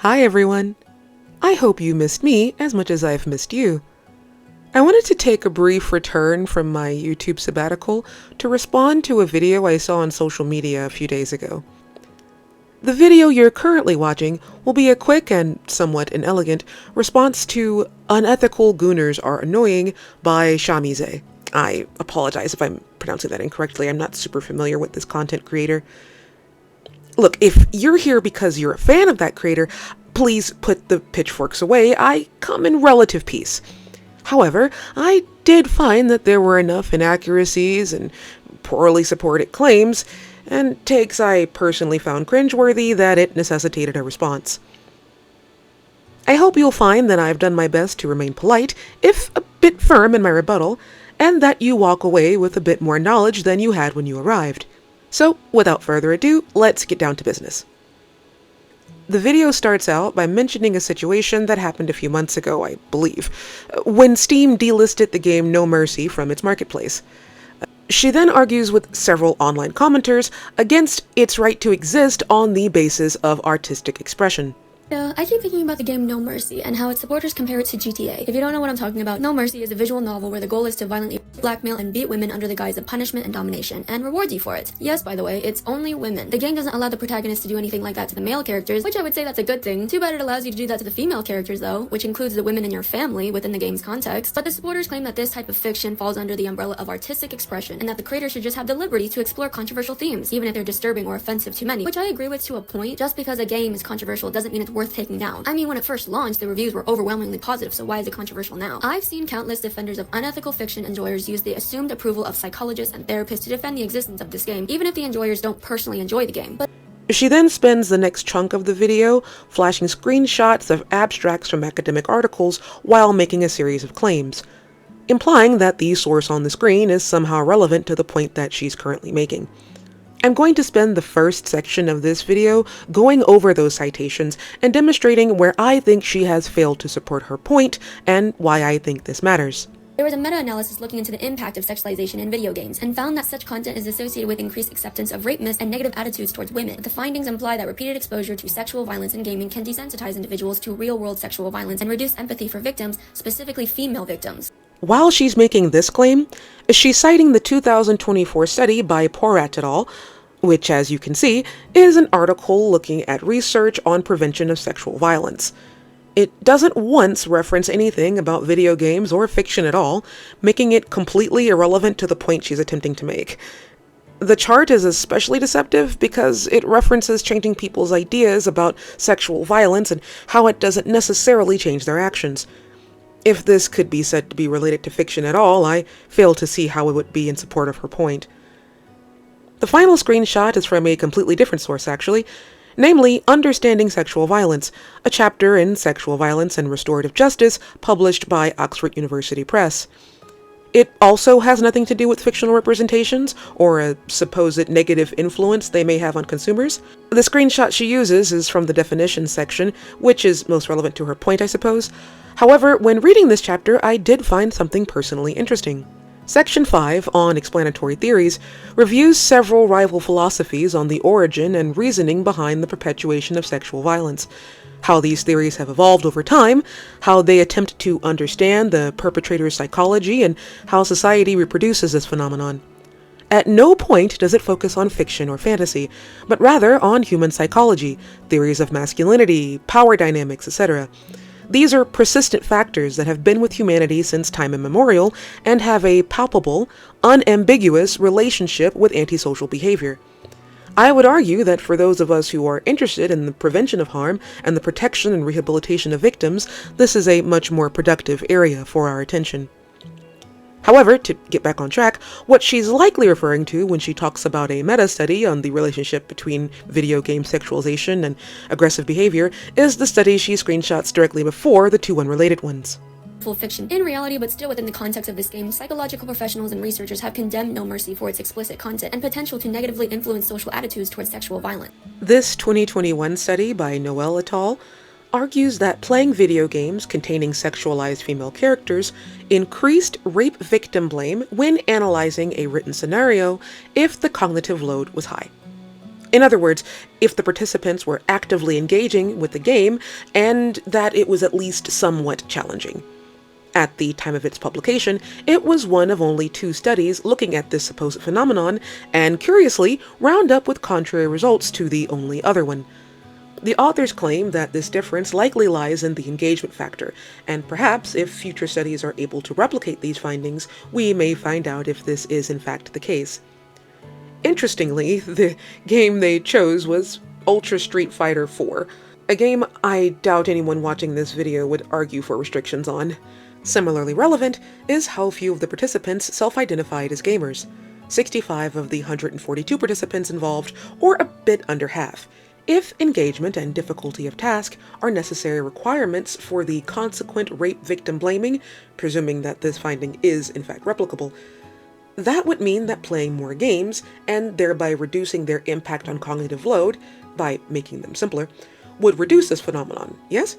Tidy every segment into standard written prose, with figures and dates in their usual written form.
Hi everyone! I hope you missed me as much as I've missed you. I wanted to take a brief return from my YouTube sabbatical to respond to a video I saw on social media a few days ago. The video you're currently watching will be a quick and somewhat inelegant response to "Unethical Gooners Are Annoying" by Shamize. I apologize if I'm pronouncing that incorrectly. I'm not super familiar with this content creator. Look, if you're here because you're a fan of that creator, please put the pitchforks away. I come in relative peace. However, I did find that there were enough inaccuracies and poorly supported claims and takes I personally found cringeworthy that it necessitated a response. I hope you'll find that I've done my best to remain polite, if a bit firm in my rebuttal, and that you walk away with a bit more knowledge than you had when you arrived. So, without further ado, let's get down to business. The video starts out by mentioning a situation that happened a few months ago, I believe, when Steam delisted the game No Mercy from its marketplace. She then argues with several online commenters against its right to exist on the basis of artistic expression. I keep thinking about the game No Mercy and how its supporters compare it to GTA. If you don't know what I'm talking about, No Mercy is a visual novel where the goal is to violently blackmail and beat women under the guise of punishment and domination, and rewards you for it. Yes, by the way, it's only women. The game doesn't allow the protagonist to do anything like that to the male characters, which I would say that's a good thing. Too bad it allows you to do that to the female characters though, which includes the women in your family within the game's context. But the supporters claim that this type of fiction falls under the umbrella of artistic expression, and that the creator should just have the liberty to explore controversial themes, even if they're disturbing or offensive to many, which I agree with to a point. Just because a game is controversial doesn't mean it's worth taking down. I mean, when it first launched, the reviews were overwhelmingly positive, so why is it controversial now? I've seen countless defenders of unethical fiction enjoyers use the assumed approval of psychologists and therapists to defend the existence of this game, even if the enjoyers don't personally enjoy the game. But she then spends the next chunk of the video flashing screenshots of abstracts from academic articles while making a series of claims, implying that the source on the screen is somehow relevant to the point that she's currently making. I'm going to spend the first section of this video going over those citations and demonstrating where I think she has failed to support her point and why I think this matters. there was a meta-analysis looking into the impact of sexualization in video games, and found that such content is associated with increased acceptance of rape myths and negative attitudes towards women. The findings imply that repeated exposure to sexual violence in gaming can desensitize individuals to real-world sexual violence and reduce empathy for victims, specifically female victims. While she's making this claim, she's citing the 2024 study by Porat et al., which, as you can see, is an article looking at research on prevention of sexual violence. It doesn't once reference anything about video games or fiction at all, making it completely irrelevant to the point she's attempting to make. The chart is especially deceptive because it references changing people's ideas about sexual violence and how it doesn't necessarily change their actions. If this could be said to be related to fiction at all, I fail to see how it would be in support of her point. The final screenshot is from a completely different source, actually, namely Understanding Sexual Violence, a chapter in Sexual Violence and Restorative Justice published by Oxford University Press. It also has nothing to do with fictional representations or a supposed negative influence they may have on consumers. The screenshot she uses is from the definitions section, which is most relevant to her point, I suppose. However, when reading this chapter, I did find something personally interesting. Section 5, on explanatory theories, reviews several rival philosophies on the origin and reasoning behind the perpetuation of sexual violence, how these theories have evolved over time, how they attempt to understand the perpetrator's psychology, and how society reproduces this phenomenon. At no point does it focus on fiction or fantasy, but rather on human psychology, theories of masculinity, power dynamics, etc. These are persistent factors that have been with humanity since time immemorial and have a palpable, unambiguous relationship with antisocial behavior. I would argue that for those of us who are interested in the prevention of harm and the protection and rehabilitation of victims, this is a much more productive area for our attention. However, to get back on track, what she's likely referring to when she talks about a meta-study on the relationship between video game sexualization and aggressive behavior is the study she screenshots directly before the two unrelated ones. Full fiction. In reality, but still within the context of this game, psychological professionals and researchers have condemned No Mercy for its explicit content and potential to negatively influence social attitudes towards sexual violence. This 2021 study by Noel et al. Argues that playing video games containing sexualized female characters increased rape victim blame when analyzing a written scenario if the cognitive load was high. In other words, if the participants were actively engaging with the game and that it was at least somewhat challenging. At the time of its publication, it was one of only 2 studies looking at this supposed phenomenon, and curiously, wound up with contrary results to the only other one. The authors claim that this difference likely lies in the engagement factor, and perhaps if future studies are able to replicate these findings, we may find out if this is in fact the case. Interestingly, the game they chose was Ultra Street Fighter 4, a game I doubt anyone watching this video would argue for restrictions on. Similarly relevant is how few of the participants self-identified as gamers. 65 of the 142 participants involved, or a bit under half. If engagement and difficulty of task are necessary requirements for the consequent rape victim blaming, presuming that this finding is in fact replicable, that would mean that playing more games, and thereby reducing their impact on cognitive load, by making them simpler, would reduce this phenomenon, yes?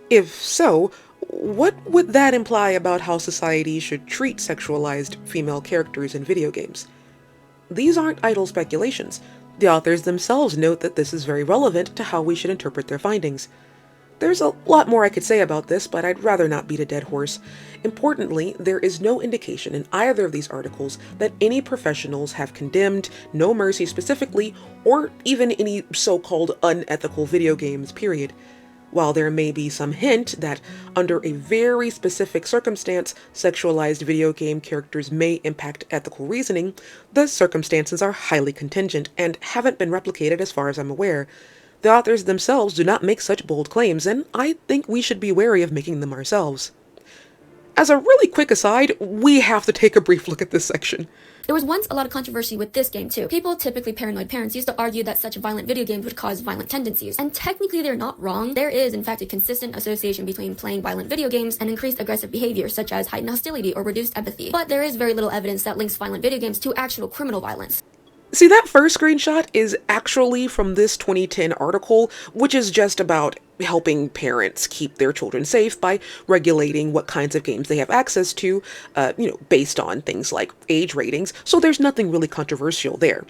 If so, what would that imply about how society should treat sexualized female characters in video games? These aren't idle speculations. The authors themselves note that this is very relevant to how we should interpret their findings. There's a lot more I could say about this, but I'd rather not beat a dead horse. Importantly, there is no indication in either of these articles that any professionals have condemned No Mercy specifically, or even any so-called unethical video games, period. While there may be some hint that, under a very specific circumstance, sexualized video game characters may impact ethical reasoning, the circumstances are highly contingent and haven't been replicated as far as I'm aware. The authors themselves do not make such bold claims, and I think we should be wary of making them ourselves. As a really quick aside, we have to take a brief look at this section. There was once a lot of controversy with this game too. People, typically paranoid parents, used to argue that such violent video games would cause violent tendencies. And technically they're not wrong. There is in fact a consistent association between playing violent video games and increased aggressive behavior, such as heightened hostility or reduced empathy. But there is very little evidence that links violent video games to actual criminal violence. See, that first screenshot is actually from this 2010 article, which is just about helping parents keep their children safe by regulating what kinds of games they have access to, based on things like age ratings, so there's nothing really controversial there.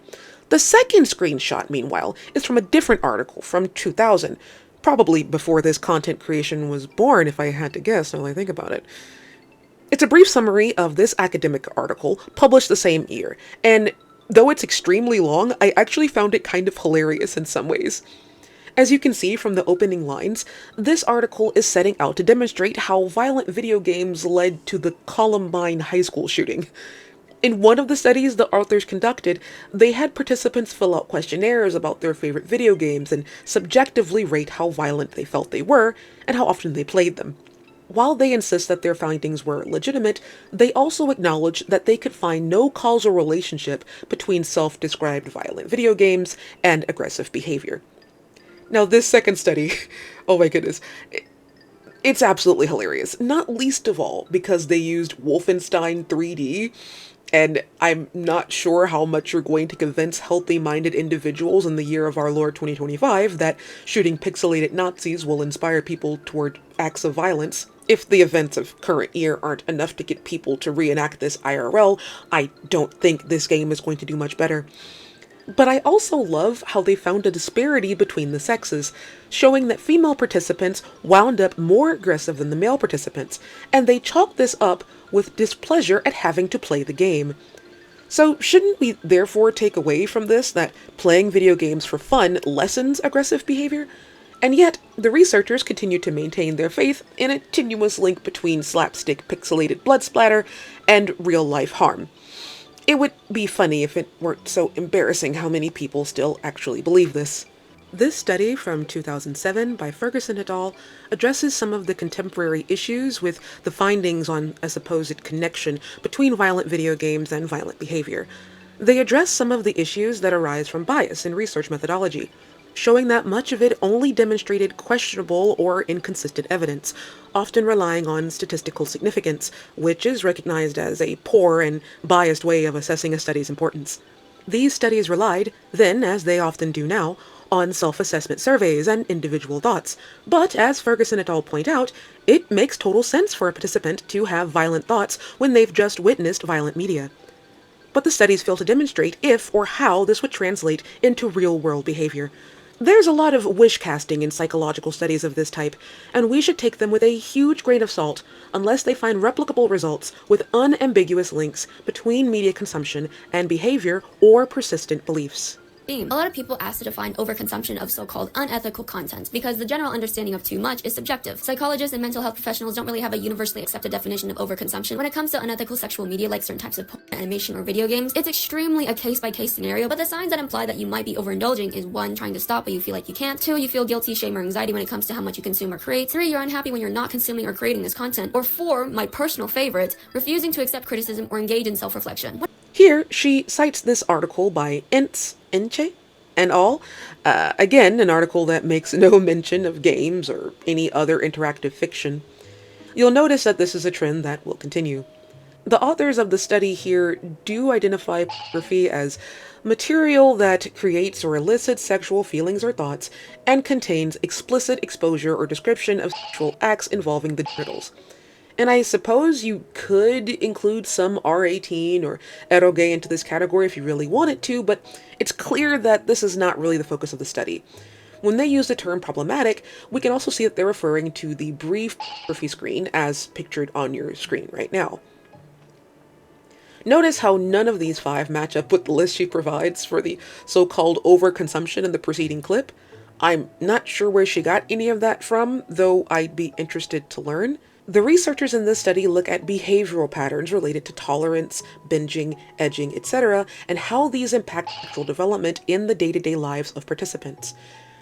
The second screenshot, meanwhile, is from a different article from 2000, probably before this content creation was born, if I had to guess, now that I think about it. It's a brief summary of this academic article, published the same year, and though it's extremely long, I actually found it kind of hilarious in some ways. As you can see from the opening lines, this article is setting out to demonstrate how violent video games led to the Columbine high school shooting. In one of the studies the authors conducted, they had participants fill out questionnaires about their favorite video games and subjectively rate how violent they felt they were and how often they played them. While they insist that their findings were legitimate, they also acknowledge that they could find no causal relationship between self-described violent video games and aggressive behavior. Now, this second study, oh my goodness, it's absolutely hilarious, not least of all because they used Wolfenstein 3D, and I'm not sure how much you're going to convince healthy-minded individuals in the year of our Lord 2025 that shooting pixelated Nazis will inspire people toward acts of violence. If the events of current year aren't enough to get people to reenact this IRL, I don't think this game is going to do much better. But I also love how they found a disparity between the sexes, showing that female participants wound up more aggressive than the male participants, and they chalked this up with displeasure at having to play the game. So shouldn't we therefore take away from this that playing video games for fun lessens aggressive behavior? And yet, the researchers continue to maintain their faith in a tenuous link between slapstick pixelated blood splatter and real-life harm. It would be funny if it weren't so embarrassing how many people still actually believe this. This study from 2007 by Ferguson et al. Addresses some of the contemporary issues with the findings on a supposed connection between violent video games and violent behavior. They address some of the issues that arise from bias in research methodology, showing that much of it only demonstrated questionable or inconsistent evidence, often relying on statistical significance, which is recognized as a poor and biased way of assessing a study's importance. These studies relied, then, as they often do now, on self-assessment surveys and individual thoughts, but as Ferguson et al. Point out, it makes total sense for a participant to have violent thoughts when they've just witnessed violent media. but the studies fail to demonstrate if or how this would translate into real-world behavior. There's a lot of wish casting in psychological studies of this type, and we should take them with a huge grain of salt unless they find replicable results with unambiguous links between media consumption and behavior or persistent beliefs. A lot of people ask to define overconsumption of so-called unethical content because the general understanding of too much is subjective. Psychologists and mental health professionals don't really have a universally accepted definition of overconsumption. When it comes to unethical sexual media like certain types of porn, animation, or video games, it's extremely a case-by-case scenario, but the signs that imply that you might be overindulging is 1. Trying to stop but you feel like you can't. 2. You feel guilty, shame, or anxiety when it comes to how much you consume or create. 3. You're unhappy when you're not consuming or creating this content. Or 4. My personal favorite, refusing to accept criticism or engage in self-reflection. Here, she cites this article by Enche and al. Again, an article that makes no mention of games or any other interactive fiction. You'll notice that this is a trend that will continue. The authors of the study here do identify pornography as material that creates or elicits sexual feelings or thoughts and contains explicit exposure or description of sexual acts involving the genitals. And I suppose you could include some R18 or erotic into this category if you really wanted to, but it's clear that this is not really the focus of the study. When they use the term problematic, we can also see that they're referring to the brief pornography screen as pictured on your screen right now. Notice how none of these 5 match up with the list she provides for the so-called overconsumption in the preceding clip. I'm not sure where she got any of that from, though I'd be interested to learn. The researchers in this study look at behavioral patterns related to tolerance, binging, edging, etc., and how these impact sexual development in the day-to-day lives of participants.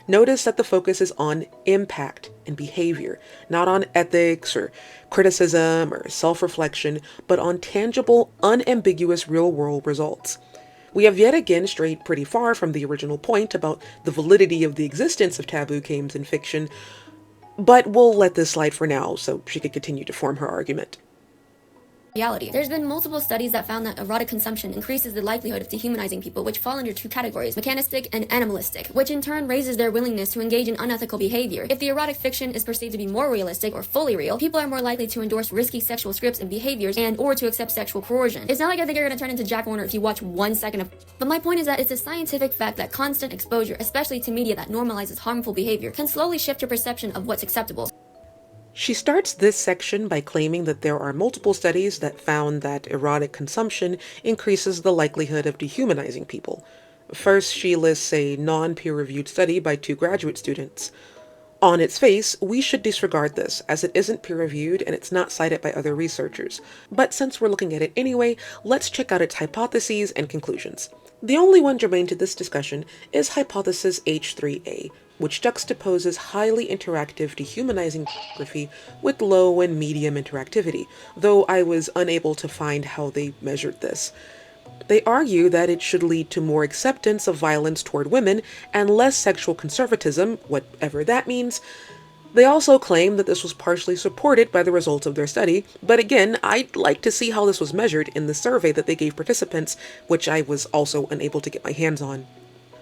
Notice that the focus is on impact and behavior, not on ethics or criticism or self-reflection, but on tangible, unambiguous real-world results. We have yet again strayed pretty far from the original point about the validity of the existence of taboo games in fiction, but we'll let this slide for now so she could continue to form her argument. Reality. There's been multiple studies that found that erotic consumption increases the likelihood of dehumanizing people, which fall under 2 categories, mechanistic and animalistic, which in turn raises their willingness to engage in unethical behavior. If the erotic fiction is perceived to be more realistic or fully real, people are more likely to endorse risky sexual scripts and behaviors or to accept sexual coercion. It's not like I think you're gonna turn into Jack Warner if you watch 1 second of. But my point is that it's a scientific fact that constant exposure, especially to media that normalizes harmful behavior, can slowly shift your perception of what's acceptable. She starts this section by claiming that there are multiple studies that found that erotic consumption increases the likelihood of dehumanizing people. First, she lists a non-peer-reviewed study by 2 graduate students. On its face, we should disregard this, as it isn't peer-reviewed and it's not cited by other researchers. But since we're looking at it anyway, let's check out its hypotheses and conclusions. The only one germane to this discussion is hypothesis H3A, which juxtaposes highly interactive dehumanizing pornography with low and medium interactivity, though I was unable to find how they measured this. They argue that it should lead to more acceptance of violence toward women and less sexual conservatism, whatever that means. They also claim that this was partially supported by the results of their study, but again, I'd like to see how this was measured in the survey that they gave participants, which I was also unable to get my hands on.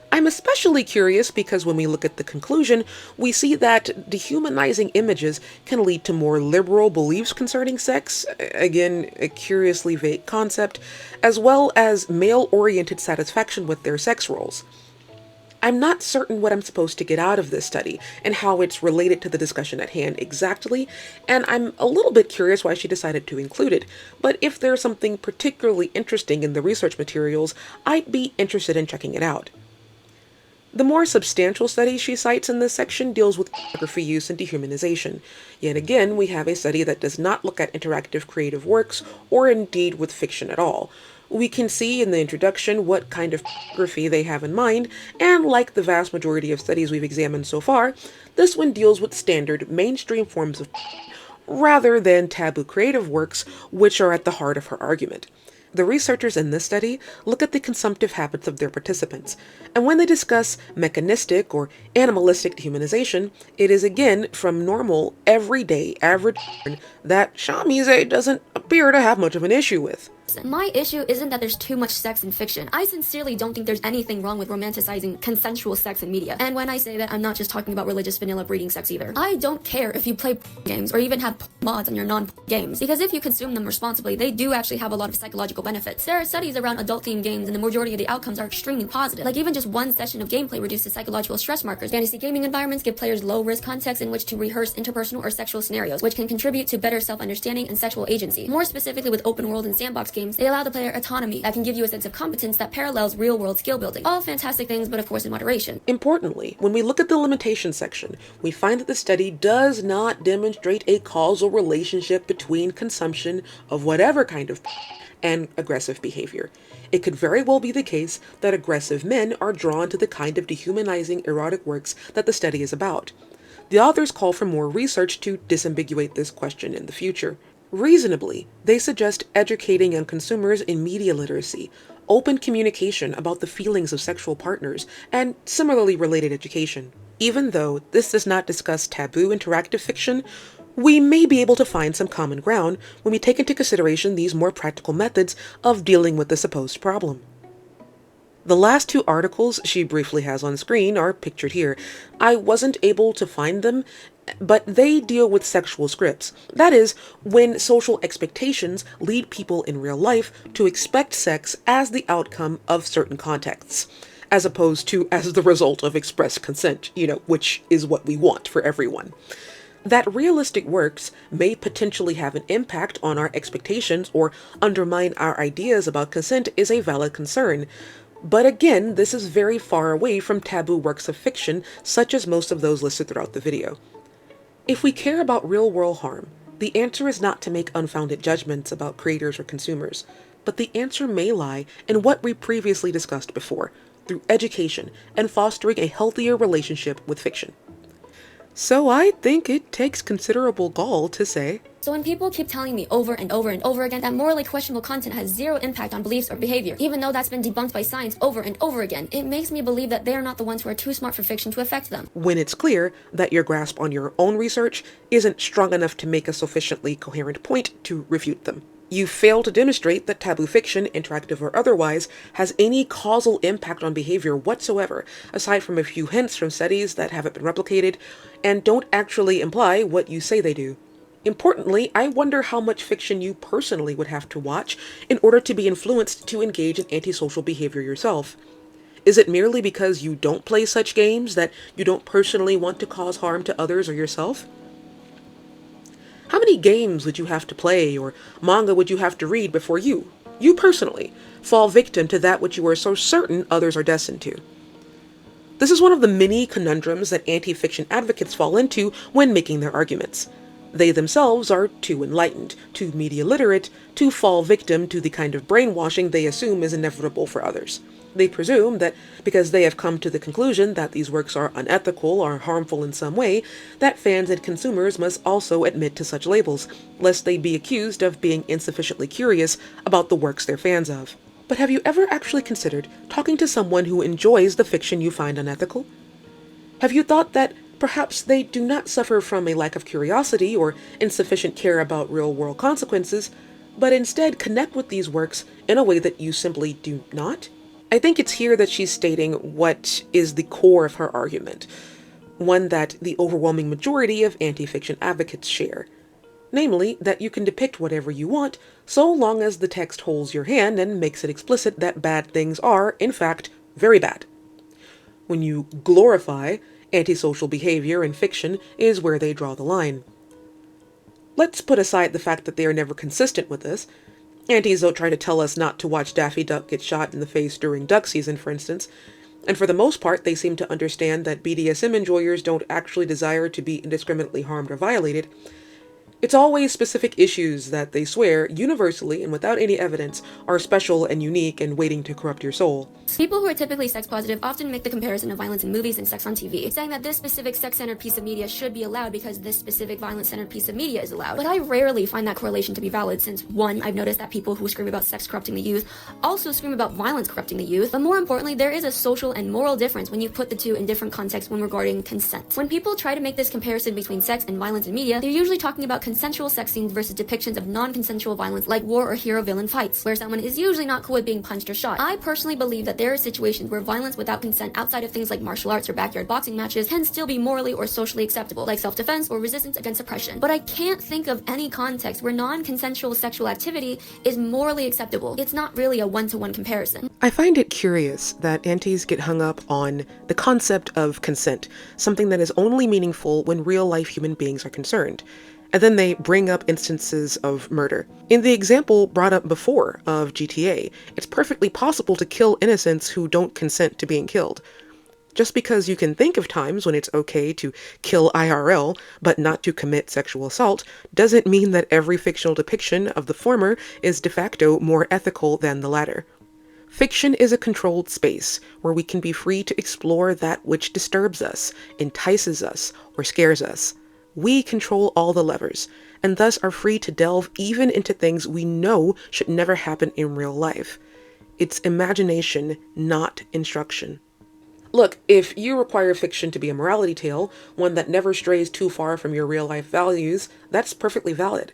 I'm especially curious because when we look at the conclusion, we see that dehumanizing images can lead to more liberal beliefs concerning sex, again, a curiously vague concept, as well as male-oriented satisfaction with their sex roles. I'm not certain what I'm supposed to get out of this study and how it's related to the discussion at hand exactly, and I'm a little bit curious why she decided to include it, but if there's something particularly interesting in the research materials, I'd be interested in checking it out. The more substantial study she cites in this section deals with pornography use and dehumanization. Yet again, we have a study that does not look at interactive creative works or indeed with fiction at all. We can see in the introduction what kind of pornography they have in mind, and like the vast majority of studies we've examined so far, this one deals with standard mainstream forms of porn, rather than taboo creative works, which are at the heart of her argument. The researchers in this study look at the consumptive habits of their participants, and when they discuss mechanistic or animalistic dehumanization, it is again from normal, everyday, average porn that Shamize doesn't appear to have much of an issue with. My issue isn't that there's too much sex in fiction. I sincerely don't think there's anything wrong with romanticizing consensual sex in media. And when I say that, I'm not just talking about religious vanilla breeding sex either. I don't care if you play games or even have mods on your non-games, because if you consume them responsibly, they do actually have a lot of psychological benefits. There are studies around adult-themed games, and the majority of the outcomes are extremely positive. Like, even just one session of gameplay reduces psychological stress markers. Fantasy gaming environments give players low-risk contexts in which to rehearse interpersonal or sexual scenarios, which can contribute to better self-understanding and sexual agency. More specifically, with open-world and sandbox games, they allow the player autonomy that can give you a sense of competence that parallels real-world skill building. All fantastic things, but of course in moderation. Importantly, when we look at the limitations section, we find that the study does not demonstrate a causal relationship between consumption of whatever kind of and aggressive behavior. It could very well be the case that aggressive men are drawn to the kind of dehumanizing erotic works that the study is about. The authors call for more research to disambiguate this question in the future. Reasonably, they suggest educating young consumers in media literacy, open communication about the feelings of sexual partners, and similarly related education. Even though this does not discuss taboo interactive fiction, we may be able to find some common ground when we take into consideration these more practical methods of dealing with the supposed problem. The last two articles she briefly has on screen are pictured here. I wasn't able to find them, but they deal with sexual scripts. That is, when social expectations lead people in real life to expect sex as the outcome of certain contexts, as opposed to as the result of expressed consent, which is what we want for everyone. That realistic works may potentially have an impact on our expectations or undermine our ideas about consent is a valid concern. But again, this is very far away from taboo works of fiction, such as most of those listed throughout the video. If we care about real-world harm, the answer is not to make unfounded judgments about creators or consumers, but the answer may lie in what we previously discussed before, through education and fostering a healthier relationship with fiction. So I think it takes considerable gall to say, so when people keep telling me over and over and over again that morally questionable content has zero impact on beliefs or behavior, even though that's been debunked by science over and over again, it makes me believe that they are not the ones who are too smart for fiction to affect them. When it's clear that your grasp on your own research isn't strong enough to make a sufficiently coherent point to refute them. You fail to demonstrate that taboo fiction, interactive or otherwise, has any causal impact on behavior whatsoever, aside from a few hints from studies that haven't been replicated, and don't actually imply what you say they do. Importantly, I wonder how much fiction you personally would have to watch in order to be influenced to engage in antisocial behavior yourself. Is it merely because you don't play such games that you don't personally want to cause harm to others or yourself? How many games would you have to play or manga would you have to read before you personally, fall victim to that which you are so certain others are destined to? This is one of the many conundrums that anti-fiction advocates fall into when making their arguments. They themselves are too enlightened, too media literate, to fall victim to the kind of brainwashing they assume is inevitable for others. They presume that because they have come to the conclusion that these works are unethical or harmful in some way, that fans and consumers must also admit to such labels, lest they be accused of being insufficiently curious about the works they're fans of. But have you ever actually considered talking to someone who enjoys the fiction you find unethical? Have you thought that perhaps they do not suffer from a lack of curiosity or insufficient care about real-world consequences, but instead connect with these works in a way that you simply do not? I think it's here that she's stating what is the core of her argument, one that the overwhelming majority of anti-fiction advocates share. Namely, that you can depict whatever you want, so long as the text holds your hand and makes it explicit that bad things are, in fact, very bad. When you glorify antisocial behavior in fiction is where they draw the line. Let's put aside the fact that they are never consistent with this. Antis don't try to tell us not to watch Daffy Duck get shot in the face during duck season, for instance, and for the most part they seem to understand that BDSM enjoyers don't actually desire to be indiscriminately harmed or violated. It's always specific issues that they swear, universally and without any evidence, are special and unique and waiting to corrupt your soul. People who are typically sex positive often make the comparison of violence in movies and sex on TV, saying that this specific sex-centered piece of media should be allowed because this specific violence-centered piece of media is allowed. But I rarely find that correlation to be valid since, one, I've noticed that people who scream about sex corrupting the youth also scream about violence corrupting the youth, but more importantly, there is a social and moral difference when you put the two in different contexts when regarding consent. When people try to make this comparison between sex and violence in media, they're usually talking about consensual sex scenes versus depictions of non-consensual violence like war or hero-villain fights, where someone is usually not cool with being punched or shot. I personally believe that there are situations where violence without consent outside of things like martial arts or backyard boxing matches can still be morally or socially acceptable, like self-defense or resistance against oppression. But I can't think of any context where non-consensual sexual activity is morally acceptable. It's not really a one-to-one comparison. I find it curious that antis get hung up on the concept of consent, something that is only meaningful when real-life human beings are concerned. And then they bring up instances of murder. In the example brought up before of GTA, it's perfectly possible to kill innocents who don't consent to being killed. Just because you can think of times when it's okay to kill IRL, but not to commit sexual assault, doesn't mean that every fictional depiction of the former is de facto more ethical than the latter. Fiction is a controlled space where we can be free to explore that which disturbs us, entices us, or scares us. We control all the levers, and thus are free to delve even into things we know should never happen in real life. It's imagination, not instruction. Look, if you require fiction to be a morality tale, one that never strays too far from your real-life values, that's perfectly valid.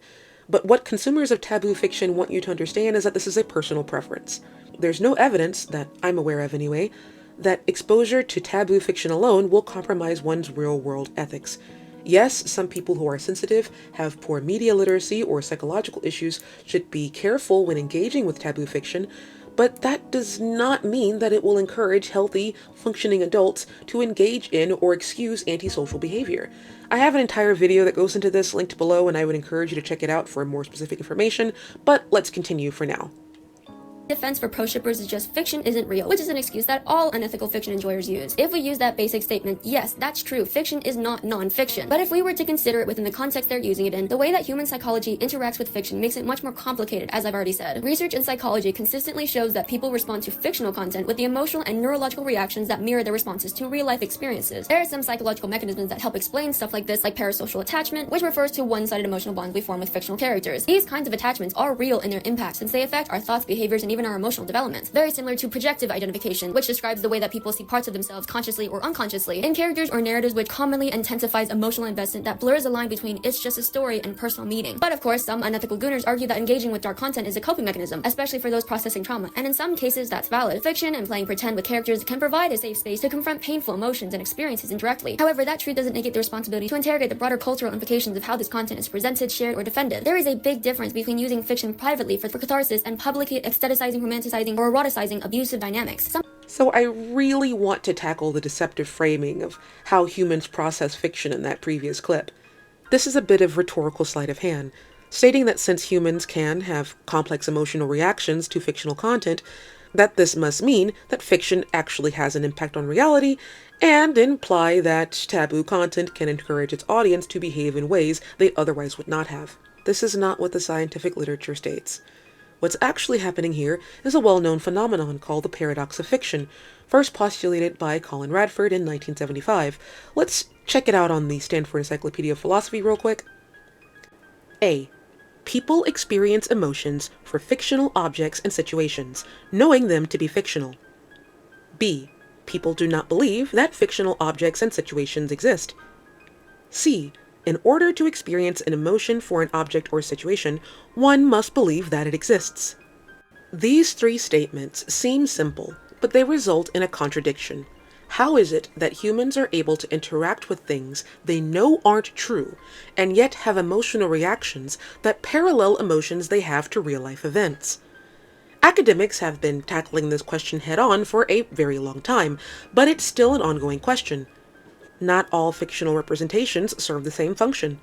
But what consumers of taboo fiction want you to understand is that this is a personal preference. There's no evidence, that I'm aware of anyway, that exposure to taboo fiction alone will compromise one's real-world ethics. Yes, some people who are sensitive, have poor media literacy, or psychological issues should be careful when engaging with taboo fiction, but that does not mean that it will encourage healthy, functioning adults to engage in or excuse antisocial behavior. I have an entire video that goes into this linked below, and I would encourage you to check it out for more specific information, but let's continue for now. Defense for pro-shippers is just fiction isn't real, which is an excuse that all unethical fiction enjoyers use. If we use that basic statement, yes, that's true, fiction is not non-fiction. But if we were to consider it within the context they're using it in, the way that human psychology interacts with fiction makes it much more complicated, as I've already said. Research in psychology consistently shows that people respond to fictional content with the emotional and neurological reactions that mirror their responses to real-life experiences. There are some psychological mechanisms that help explain stuff like this, like parasocial attachment, which refers to one-sided emotional bonds we form with fictional characters. These kinds of attachments are real in their impact, since they affect our thoughts, behaviors, and even our emotional development. Very similar to projective identification, which describes the way that people see parts of themselves consciously or unconsciously in characters or narratives, which commonly intensifies emotional investment that blurs the line between it's just a story and personal meaning. But of course, some unethical Gooners argue that engaging with dark content is a coping mechanism, especially for those processing trauma, and in some cases that's valid. Fiction and playing pretend with characters can provide a safe space to confront painful emotions and experiences indirectly. However, that truth doesn't negate the responsibility to interrogate the broader cultural implications of how this content is presented, shared, or defended. There is a big difference between using fiction privately for catharsis and publicly aestheticizing, romanticizing, or eroticizing abusive dynamics. So I really want to tackle the deceptive framing of how humans process fiction in that previous clip. This is a bit of rhetorical sleight of hand, stating that since humans can have complex emotional reactions to fictional content, that this must mean that fiction actually has an impact on reality, and imply that taboo content can encourage its audience to behave in ways they otherwise would not have. This is not what the scientific literature states. What's actually happening here is a well-known phenomenon called the paradox of fiction, first postulated by Colin Radford in 1975. Let's check it out on the Stanford Encyclopedia of Philosophy real quick. A. People experience emotions for fictional objects and situations, knowing them to be fictional. B. People do not believe that fictional objects and situations exist. C. In order to experience an emotion for an object or situation, one must believe that it exists. These three statements seem simple, but they result in a contradiction. How is it that humans are able to interact with things they know aren't true, and yet have emotional reactions that parallel emotions they have to real-life events? Academics have been tackling this question head-on for a very long time, but it's still an ongoing question. Not all fictional representations serve the same function.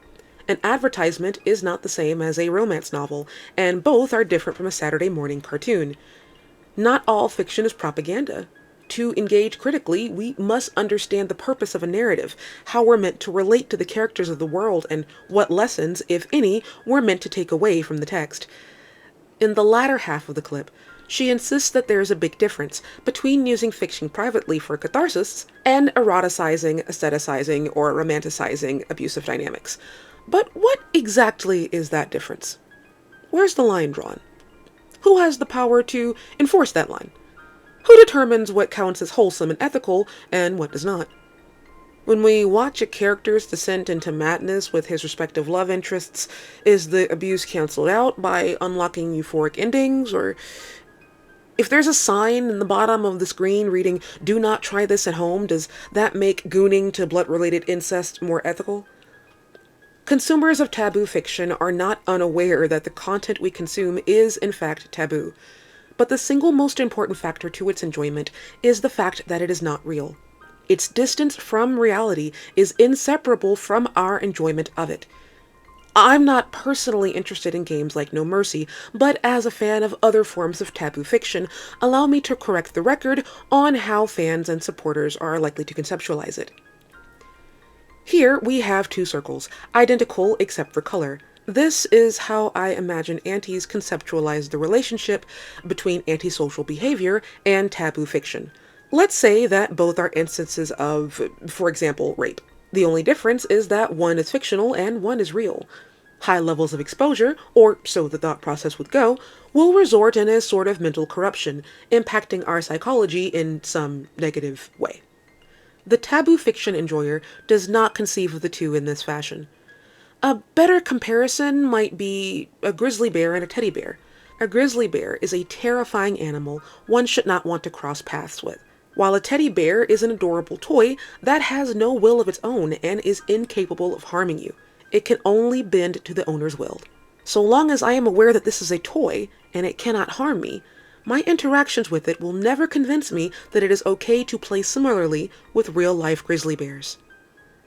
An advertisement is not the same as a romance novel, and both are different from a Saturday morning cartoon. Not all fiction is propaganda. To engage critically, we must understand the purpose of a narrative, how we're meant to relate to the characters of the world, and what lessons, if any, we're meant to take away from the text. In the latter half of the clip, she insists that there is a big difference between using fiction privately for catharsis and eroticizing, aestheticizing, or romanticizing abusive dynamics. But what exactly is that difference? Where's the line drawn? Who has the power to enforce that line? Who determines what counts as wholesome and ethical and what does not? When we watch a character's descent into madness with his respective love interests, is the abuse cancelled out by unlocking euphoric endings? Or if there's a sign in the bottom of the screen reading, "Do not try this at home," does that make gooning to blood-related incest more ethical? Consumers of taboo fiction are not unaware that the content we consume is, in fact, taboo. But the single most important factor to its enjoyment is the fact that it is not real. Its distance from reality is inseparable from our enjoyment of it. I'm not personally interested in games like No Mercy, but as a fan of other forms of taboo fiction, allow me to correct the record on how fans and supporters are likely to conceptualize it. Here we have two circles, identical except for color. This is how I imagine antis conceptualize the relationship between antisocial behavior and taboo fiction. Let's say that both are instances of, for example, rape. The only difference is that one is fictional and one is real. High levels of exposure, or so the thought process would go, will result in a sort of mental corruption, impacting our psychology in some negative way. The taboo fiction enjoyer does not conceive of the two in this fashion. A better comparison might be a grizzly bear and a teddy bear. A grizzly bear is a terrifying animal one should not want to cross paths with, while a teddy bear is an adorable toy that has no will of its own and is incapable of harming you. It can only bend to the owner's will. So long as I am aware that this is a toy and it cannot harm me, my interactions with it will never convince me that it is okay to play similarly with real-life grizzly bears.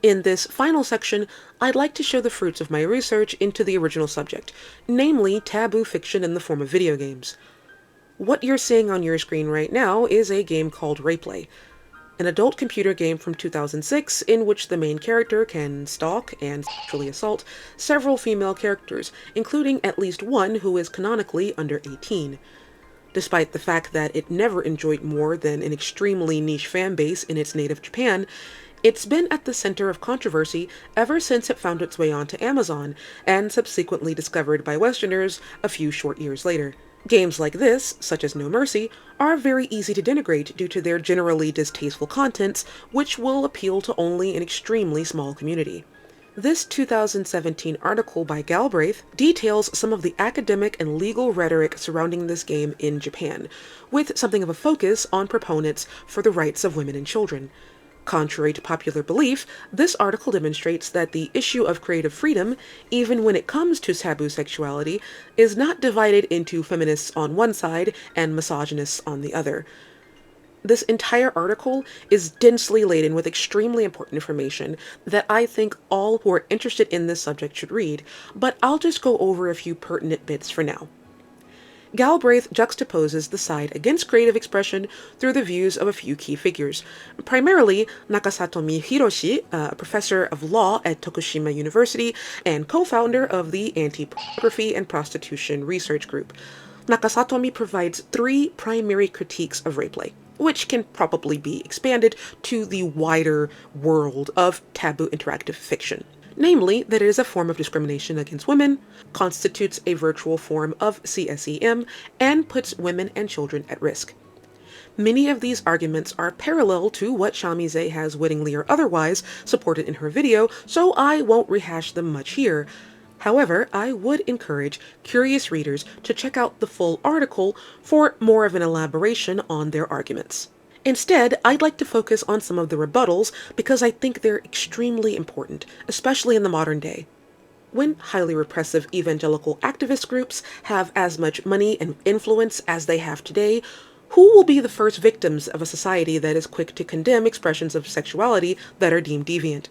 In this final section, I'd like to show the fruits of my research into the original subject, namely taboo fiction in the form of video games. What you're seeing on your screen right now is a game called RapeLay, an adult computer game from 2006 in which the main character can stalk and sexually assault several female characters, including at least one who is canonically under 18. Despite the fact that it never enjoyed more than an extremely niche fan base in its native Japan, it's been at the center of controversy ever since it found its way onto Amazon, and subsequently discovered by Westerners a few short years later. Games like this, such as No Mercy, are very easy to denigrate due to their generally distasteful contents, which will appeal to only an extremely small community. This 2017 article by Galbraith details some of the academic and legal rhetoric surrounding this game in Japan, with something of a focus on proponents for the rights of women and children. Contrary to popular belief, this article demonstrates that the issue of creative freedom, even when it comes to taboo sexuality, is not divided into feminists on one side and misogynists on the other. This entire article is densely laden with extremely important information that I think all who are interested in this subject should read, but I'll just go over a few pertinent bits for now. Galbraith juxtaposes the side against creative expression through the views of a few key figures, primarily Nakasatomi Hiroshi, a professor of law at Tokushima University and co-founder of the Anti-Pornography and Prostitution Research Group. Nakasatomi provides three primary critiques of RapeLay, which can probably be expanded to the wider world of taboo interactive fiction. Namely, that it is a form of discrimination against women, constitutes a virtual form of CSEM, and puts women and children at risk. Many of these arguments are parallel to what Shamize has wittingly or otherwise supported in her video, so I won't rehash them much here. However, I would encourage curious readers to check out the full article for more of an elaboration on their arguments. Instead, I'd like to focus on some of the rebuttals because I think they're extremely important, especially in the modern day. When highly repressive evangelical activist groups have as much money and influence as they have today, who will be the first victims of a society that is quick to condemn expressions of sexuality that are deemed deviant?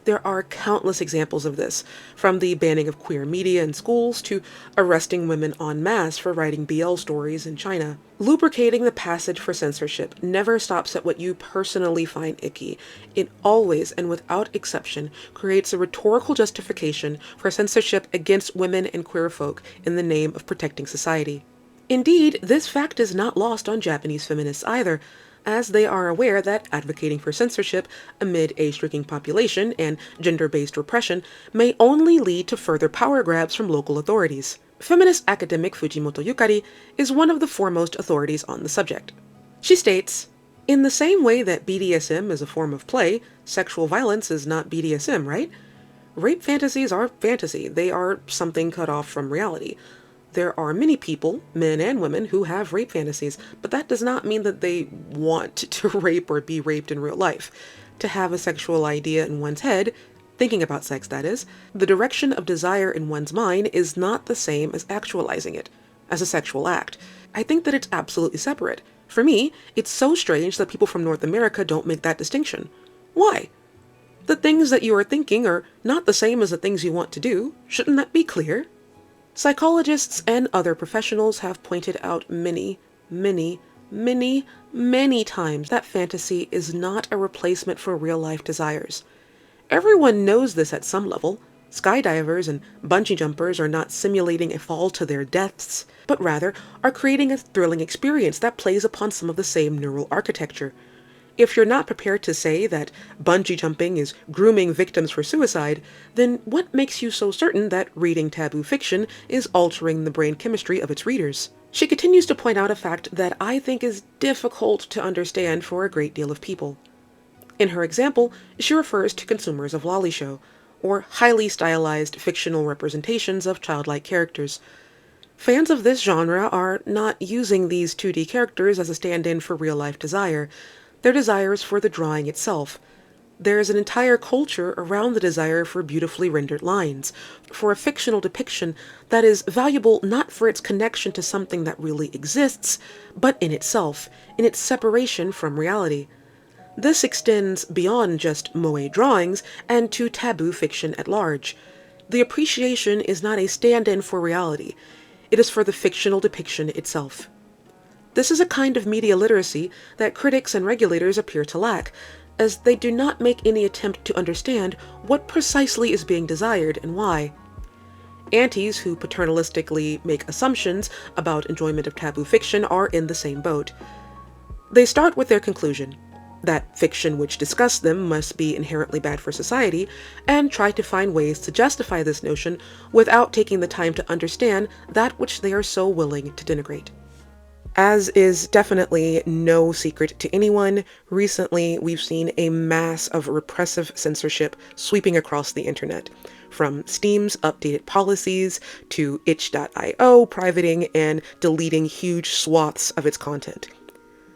There are countless examples of this, from the banning of queer media in schools to arresting women en masse for writing BL stories in China. Lubricating the passage for censorship never stops at what you personally find icky. It always, and without exception, creates a rhetorical justification for censorship against women and queer folk in the name of protecting society. Indeed, this fact is not lost on Japanese feminists either, as they are aware that advocating for censorship amid a shrinking population and gender-based repression may only lead to further power grabs from local authorities. Feminist academic Fujimoto Yukari is one of the foremost authorities on the subject. She states, In the same way that BDSM is a form of play, sexual violence is not BDSM, right? Rape fantasies are fantasy. They are something cut off from reality. There are many people, men and women, who have rape fantasies, but that does not mean that they want to rape or be raped in real life. To have a sexual idea in one's head, thinking about sex that is, the direction of desire in one's mind is not the same as actualizing it, as a sexual act. I think that it's absolutely separate. For me, it's so strange that people from North America don't make that distinction. Why? The things that you are thinking are not the same as the things you want to do. Shouldn't that be clear? Psychologists and other professionals have pointed out many times that fantasy is not a replacement for real-life desires. Everyone knows this at some level. Skydivers and bungee jumpers are not simulating a fall to their deaths, but rather are creating a thrilling experience that plays upon some of the same neural architecture. If you're not prepared to say that bungee jumping is grooming victims for suicide, then what makes you so certain that reading taboo fiction is altering the brain chemistry of its readers? She continues to point out a fact that I think is difficult to understand for a great deal of people. In her example, she refers to consumers of lolly-show, or highly stylized fictional representations of childlike characters. Fans of this genre are not using these 2D characters as a stand-in for real-life desire. Their desire is for the drawing itself. There is an entire culture around the desire for beautifully rendered lines, for a fictional depiction that is valuable not for its connection to something that really exists, but in itself, in its separation from reality. This extends beyond just moe drawings and to taboo fiction at large. The appreciation is not a stand-in for reality. It is for the fictional depiction itself. This is a kind of media literacy that critics and regulators appear to lack, as they do not make any attempt to understand what precisely is being desired and why. Aunties who paternalistically make assumptions about enjoyment of taboo fiction are in the same boat. They start with their conclusion, that fiction which discusses them must be inherently bad for society, and try to find ways to justify this notion without taking the time to understand that which they are so willing to denigrate. As is definitely no secret to anyone, recently we've seen a mass of repressive censorship sweeping across the internet, from Steam's updated policies to itch.io privating and deleting huge swaths of its content.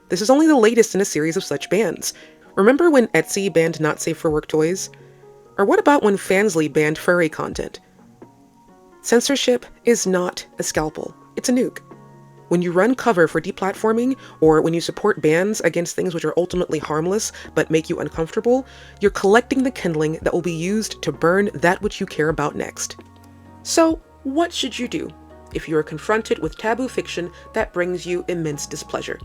This is only the latest in a series of such bans. Remember when Etsy banned not safe for work toys? Or what about when Fansly banned furry content? Censorship is not a scalpel, it's a nuke. When you run cover for deplatforming, or when you support bans against things which are ultimately harmless but make you uncomfortable, you're collecting the kindling that will be used to burn that which you care about next. So, what should you do if you are confronted with taboo fiction that brings you immense displeasure?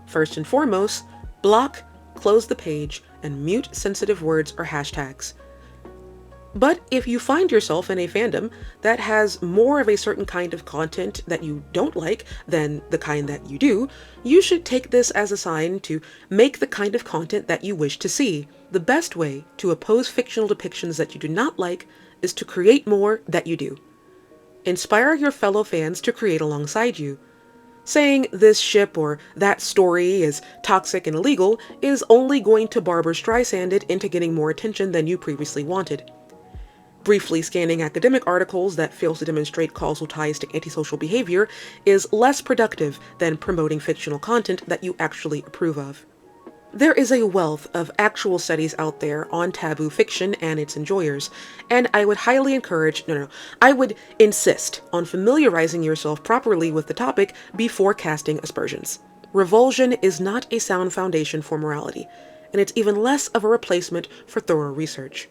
First and foremost, block, close the page, and mute sensitive words or hashtags. But if you find yourself in a fandom that has more of a certain kind of content that you don't like than the kind that you do, you should take this as a sign to make the kind of content that you wish to see. The best way to oppose fictional depictions that you do not like is to create more that you do. Inspire your fellow fans to create alongside you. Saying this ship or that story is toxic and illegal is only going to Barbra Streisand it into getting more attention than you previously wanted. Briefly scanning academic articles that fail to demonstrate causal ties to antisocial behavior is less productive than promoting fictional content that you actually approve of. There is a wealth of actual studies out there on taboo fiction and its enjoyers, and I would highly encourage, I would insist on familiarizing yourself properly with the topic before casting aspersions. Revulsion is not a sound foundation for morality, and it's even less of a replacement for thorough research.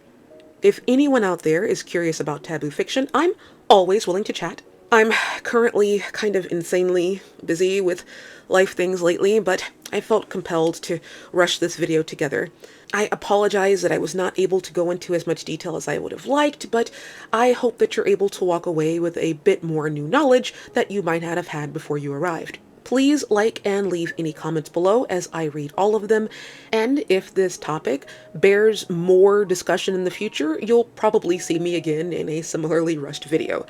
If anyone out there is curious about taboo fiction, I'm always willing to chat. I'm currently kind of insanely busy with life things lately, but I felt compelled to rush this video together. I apologize that I was not able to go into as much detail as I would have liked, but I hope that you're able to walk away with a bit more new knowledge that you might not have had before you arrived. Please like and leave any comments below as I read all of them, and if this topic bears more discussion in the future, you'll probably see me again in a similarly rushed video.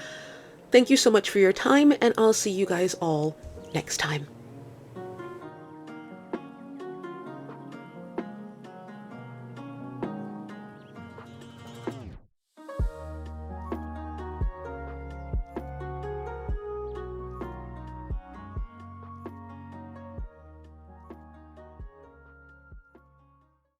Thank you so much for your time, and I'll see you guys all next time.